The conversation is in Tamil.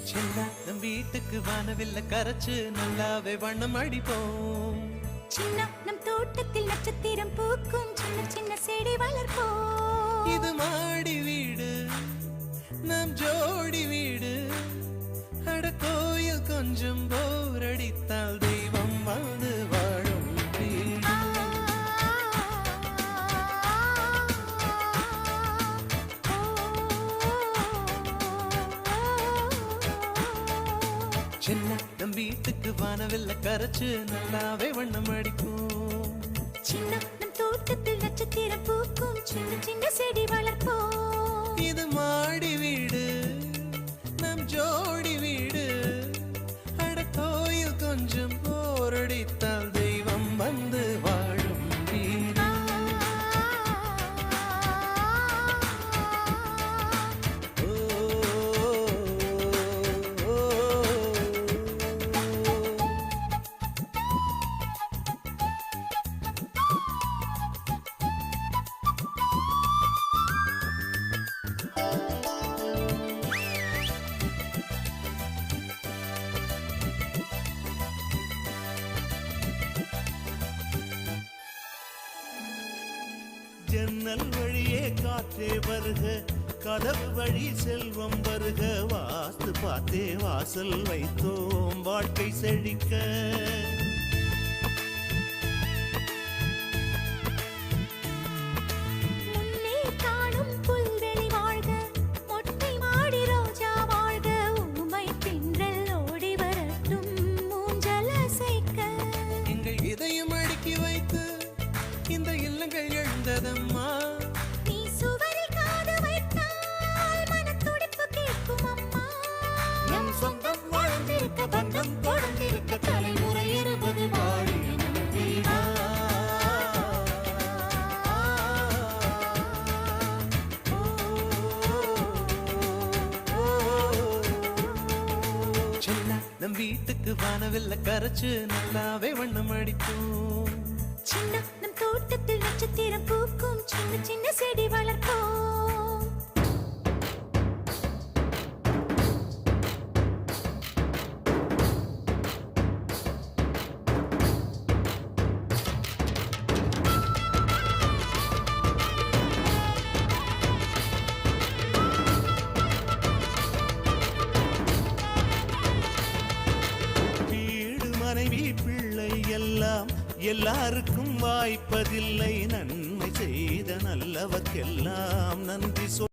சின்ன நம் வீட்டுக்கு வானவில்ல கரைச்சு நல்லாவே வண்ணம் அடிப்போம். சின்ன நம் தோட்டத்தில் நட்சத்திரம் பூக்கும் சின்ன சின்ன செடி வளர்ப்போம். இது மாடி வீடு நம் ஜோடி வீடு. அட கோயில் கொஞ்சம் போர் அடித்தால் தெய்வம் வந்து வாழும் வீடு. சின்ன நம் வீட்டுக்கு வானவில்ல கரைச்சு நல்லாவே வண்ணம் அடிக்கும். சின்ன நம் தோட்டத்தில் நட்சத்திரம் பூக்கும் சின்ன சின்ன செடி வளர்ப்போம். இது மாடி வீடு நம் ஜோடி வீடு. அட கோயில் கொஞ்சம் போரடித்தால் தெய்வம் வந்து வாழும் வீடு. ஜன்னல் வழியே காற்றே வருக, கதவு வழி செல்வம் வருக. வாஸ்து பார்த்தே வாசல் வைத்தோம் வாழ்க்கை செழிக்க. முன்னே காணும் புல்வெளி வாழ்க, மொட்டை மாடி ரோஜா வாழ்க. ஊமை தென்றல் ஓடி வரட்டும் மூஞ்சல் அசைக்க. எங்கள் இதயம் அடுக்கி வைத்து இந்த இல்லங்கள் எழுந்ததம்மா. நீ சுவரில் காது வைத்தால் மனத்துடிப்பு கேட்கும் அம்மா. நம் சொந்தம் வாழ்ந்திருக்க, பந்தம் தொடர்ந்திருக்க, தலைமுறை 20 வாழிய நம் வீடா. சின்ன நம் வீட்டுக்கு வானவில்ல கரைச்சு நல்லாவே வண்ணம் அடிக்கும். சின்ன நம் தோட்டத்தில் நட்சத்திரம் பூக்கும் சின்ன சின்ன செடி வளர்ப்போம். வீடு மனைவி பிள்ளை எல்லாம் எல்லாருக்கும் வாய்ப்பதில்லை. நன்மை செய்த நல்லவர்க்கெல்லாம் நன்றி சொல்.